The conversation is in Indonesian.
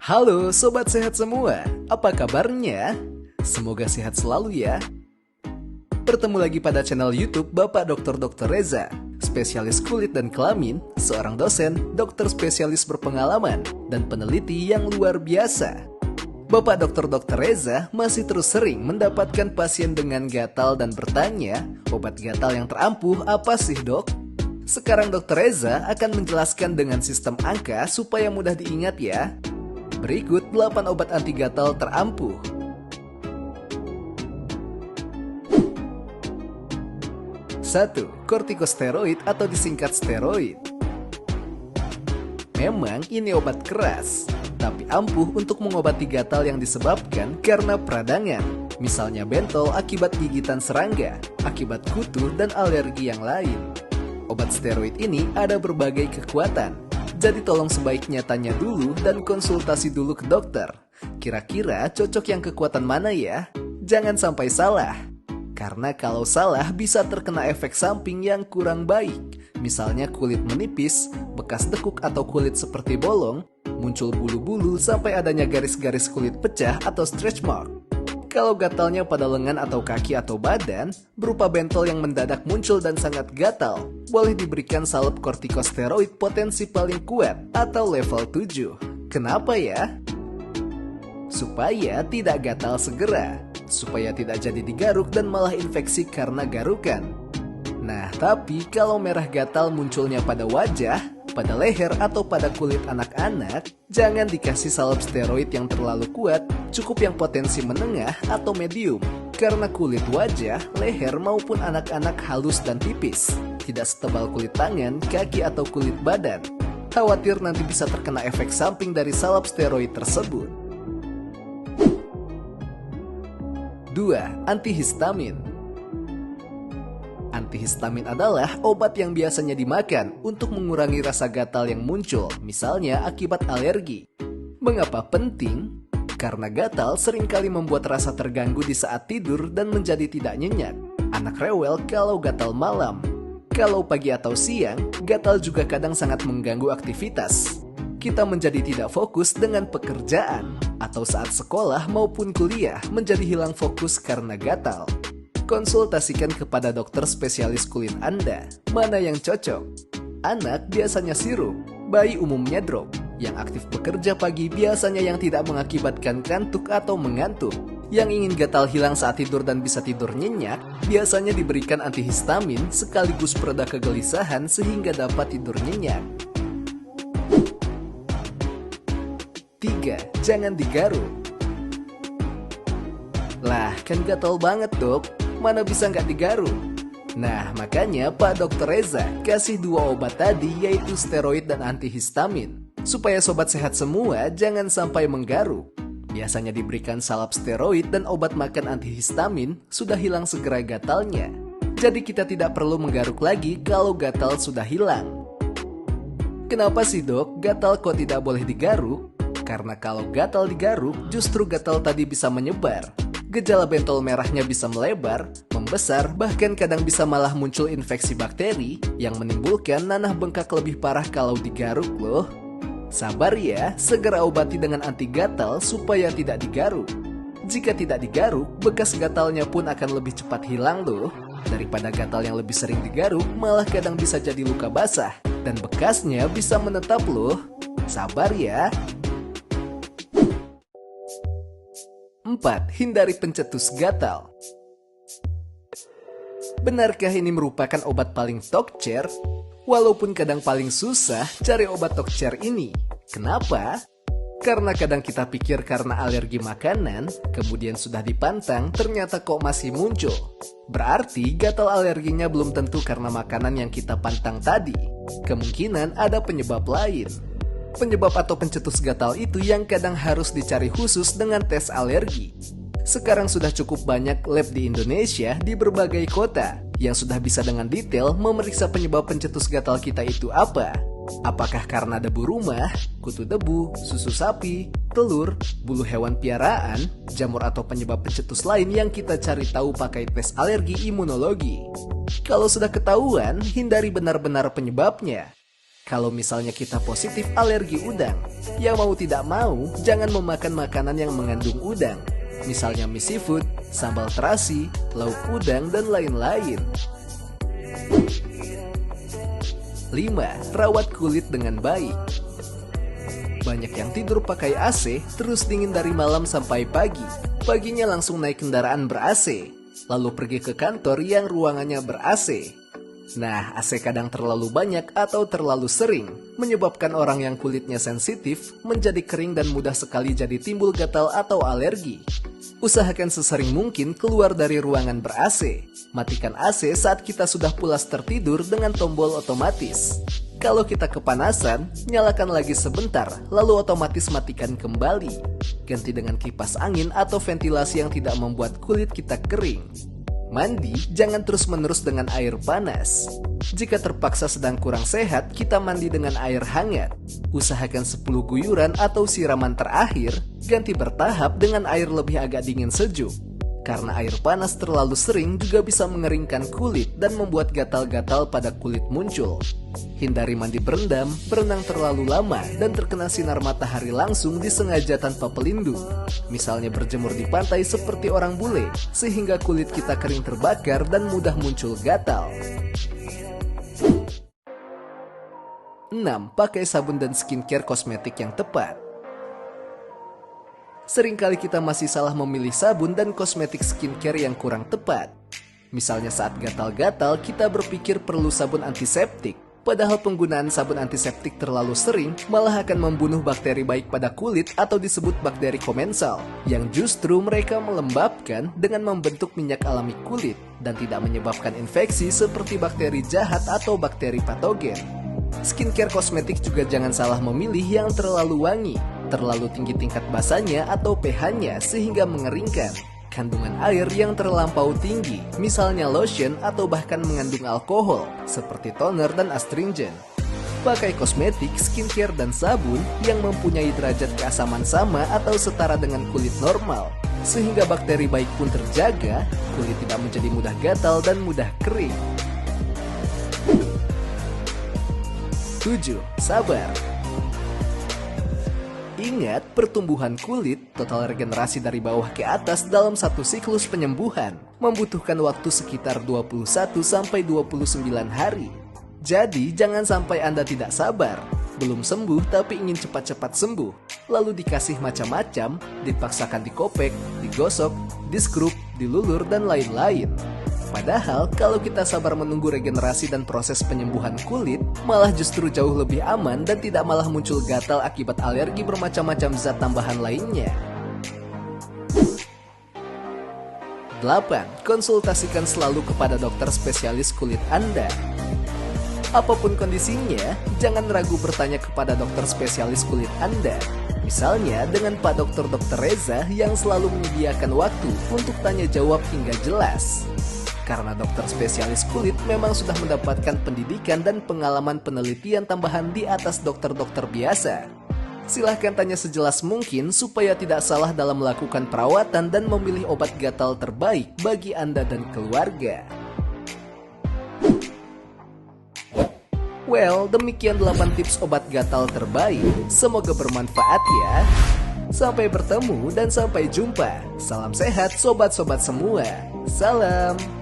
Halo Sobat Sehat semua, apa kabarnya? Semoga sehat selalu ya. Bertemu lagi pada channel YouTube Bapak Dr. Reza, spesialis kulit dan kelamin, seorang dosen, dokter spesialis berpengalaman, dan peneliti yang luar biasa. Bapak Dr. Reza masih terus sering mendapatkan pasien dengan gatal dan bertanya, obat gatal yang terampuh apa sih dok? Sekarang Dr. Reza akan menjelaskan dengan sistem angka supaya mudah diingat ya. Berikut 8 obat anti gatal terampuh. 1. Kortikosteroid atau disingkat steroid. Memang ini obat keras, tapi ampuh untuk mengobati gatal yang disebabkan karena peradangan. Misalnya bentol akibat gigitan serangga, akibat kutu dan alergi yang lain. Obat steroid ini ada berbagai kekuatan. Jadi tolong sebaiknya tanya dulu dan konsultasi dulu ke dokter. Kira-kira cocok yang kekuatan mana ya? Jangan sampai salah. Karena kalau salah bisa terkena efek samping yang kurang baik. Misalnya kulit menipis, bekas dekuk atau kulit seperti bolong, muncul bulu-bulu sampai adanya garis-garis kulit pecah atau stretch mark. Kalau gatalnya pada lengan atau kaki atau badan, berupa bentol yang mendadak muncul dan sangat gatal, boleh diberikan salep kortikosteroid potensi paling kuat atau level 7. Kenapa ya? Supaya tidak gatal segera, supaya tidak jadi digaruk dan malah infeksi karena garukan. Nah, tapi kalau merah gatal munculnya pada wajah, pada leher atau pada kulit anak-anak, jangan dikasih salep steroid yang terlalu kuat, cukup yang potensi menengah atau medium. Karena kulit wajah, leher maupun anak-anak halus dan tipis, tidak setebal kulit tangan, kaki atau kulit badan. Khawatir nanti bisa terkena efek samping dari salep steroid tersebut. 2. Antihistamin. Antihistamin adalah obat yang biasanya dimakan untuk mengurangi rasa gatal yang muncul, misalnya akibat alergi. Mengapa penting? Karena gatal seringkali membuat rasa terganggu di saat tidur dan menjadi tidak nyenyak. Anak rewel kalau gatal malam. Kalau pagi atau siang, gatal juga kadang sangat mengganggu aktivitas. Kita menjadi tidak fokus dengan pekerjaan, atau saat sekolah maupun kuliah menjadi hilang fokus karena gatal. Konsultasikan kepada dokter spesialis kulit Anda, mana yang cocok. Anak biasanya sirup, bayi umumnya drop. Yang aktif bekerja pagi biasanya yang tidak mengakibatkan kantuk atau mengantuk. Yang ingin gatal hilang saat tidur dan bisa tidur nyenyak, biasanya diberikan antihistamin sekaligus pereda kegelisahan sehingga dapat tidur nyenyak. 3. Jangan digaruk. Lah, kan gatal banget dok. Mana bisa nggak digaruk? Nah, makanya Pak Dr. Reza kasih 2 obat tadi yaitu steroid dan antihistamin. Supaya sobat sehat semua jangan sampai menggaruk. Biasanya diberikan salep steroid dan obat makan antihistamin sudah hilang segera gatalnya. Jadi kita tidak perlu menggaruk lagi kalau gatal sudah hilang. Kenapa sih dok, gatal kok tidak boleh digaruk? Karena kalau gatal digaruk justru gatal tadi bisa menyebar. Gejala bentol merahnya bisa melebar, membesar, bahkan kadang bisa malah muncul infeksi bakteri yang menimbulkan nanah bengkak lebih parah kalau digaruk loh. Sabar ya, segera obati dengan anti gatal supaya tidak digaruk. Jika tidak digaruk, bekas gatalnya pun akan lebih cepat hilang loh. Daripada gatal yang lebih sering digaruk, malah kadang bisa jadi luka basah dan bekasnya bisa menetap loh. Sabar ya. 4. Hindari pencetus gatal. Benarkah ini merupakan obat paling tokcer? Walaupun kadang paling susah cari obat tokcer ini. Kenapa? Karena kadang kita pikir karena alergi makanan, kemudian sudah dipantang, ternyata kok masih muncul. Berarti gatal alerginya belum tentu karena makanan yang kita pantang tadi. Kemungkinan ada penyebab lain. Penyebab atau pencetus gatal itu yang kadang harus dicari khusus dengan tes alergi. Sekarang sudah cukup banyak lab di Indonesia di berbagai kota yang sudah bisa dengan detail memeriksa penyebab pencetus gatal kita itu apa. Apakah karena debu rumah, kutu debu, susu sapi, telur, bulu hewan piaraan, jamur atau penyebab pencetus lain yang kita cari tahu pakai tes alergi imunologi. Kalau sudah ketahuan, hindari benar-benar penyebabnya. Kalau misalnya kita positif alergi udang, ya mau tidak mau jangan memakan makanan yang mengandung udang. Misalnya mie seafood, sambal terasi, lauk udang, dan lain-lain. 5. Rawat kulit dengan baik. Banyak yang tidur pakai AC, terus dingin dari malam sampai pagi. Paginya langsung naik kendaraan ber-AC, lalu pergi ke kantor yang ruangannya ber-AC. Nah, AC kadang terlalu banyak atau terlalu sering, menyebabkan orang yang kulitnya sensitif menjadi kering dan mudah sekali jadi timbul gatal atau alergi. Usahakan sesering mungkin keluar dari ruangan ber-AC. Matikan AC saat kita sudah pulas tertidur dengan tombol otomatis. Kalau kita kepanasan, nyalakan lagi sebentar, lalu otomatis matikan kembali. Ganti dengan kipas angin atau ventilasi yang tidak membuat kulit kita kering. Mandi jangan terus-menerus dengan air panas. Jika terpaksa sedang kurang sehat, kita mandi dengan air hangat. Usahakan 10 guyuran atau siraman terakhir, ganti bertahap dengan air lebih agak dingin sejuk. Karena air panas terlalu sering juga bisa mengeringkan kulit dan membuat gatal-gatal pada kulit muncul. Hindari mandi berendam, berenang terlalu lama, dan terkena sinar matahari langsung disengaja tanpa pelindung. Misalnya berjemur di pantai seperti orang bule, sehingga kulit kita kering terbakar dan mudah muncul gatal. 6. Pakai sabun dan skincare kosmetik yang tepat. Seringkali kita masih salah memilih sabun dan kosmetik skincare yang kurang tepat. Misalnya saat gatal-gatal, kita berpikir perlu sabun antiseptik. Padahal penggunaan sabun antiseptik terlalu sering malah akan membunuh bakteri baik pada kulit atau disebut bakteri komensal, yang justru mereka melembabkan dengan membentuk minyak alami kulit dan tidak menyebabkan infeksi seperti bakteri jahat atau bakteri patogen. Skincare kosmetik juga jangan salah memilih yang terlalu wangi, terlalu tinggi tingkat basanya atau pH-nya sehingga mengeringkan. Kandungan air yang terlampau tinggi, misalnya lotion atau bahkan mengandung alkohol, seperti toner dan astringent. Pakai kosmetik, skincare, dan sabun yang mempunyai derajat keasaman sama atau setara dengan kulit normal, sehingga bakteri baik pun terjaga, kulit tidak menjadi mudah gatal dan mudah kering. 7. Sabar. Ingat, pertumbuhan kulit, total regenerasi dari bawah ke atas dalam satu siklus penyembuhan membutuhkan waktu sekitar 21-29 hari. Jadi, jangan sampai Anda tidak sabar, belum sembuh tapi ingin cepat-cepat sembuh, lalu dikasih macam-macam, dipaksakan dikopek, digosok, diskrup, dilulur, dan lain-lain. Padahal, kalau kita sabar menunggu regenerasi dan proses penyembuhan kulit, malah justru jauh lebih aman dan tidak malah muncul gatal akibat alergi bermacam-macam zat tambahan lainnya. 8. Konsultasikan selalu kepada dokter spesialis kulit Anda. Apapun kondisinya, jangan ragu bertanya kepada dokter spesialis kulit Anda. Misalnya dengan Pak Dr. Reza yang selalu menyediakan waktu untuk tanya jawab hingga jelas. Karena dokter spesialis kulit memang sudah mendapatkan pendidikan dan pengalaman penelitian tambahan di atas dokter-dokter biasa. Silahkan tanya sejelas mungkin supaya tidak salah dalam melakukan perawatan dan memilih obat gatal terbaik bagi Anda dan keluarga. Well, demikian 8 tips obat gatal terbaik. Semoga bermanfaat ya. Sampai bertemu dan sampai jumpa. Salam sehat sobat-sobat semua. Salam.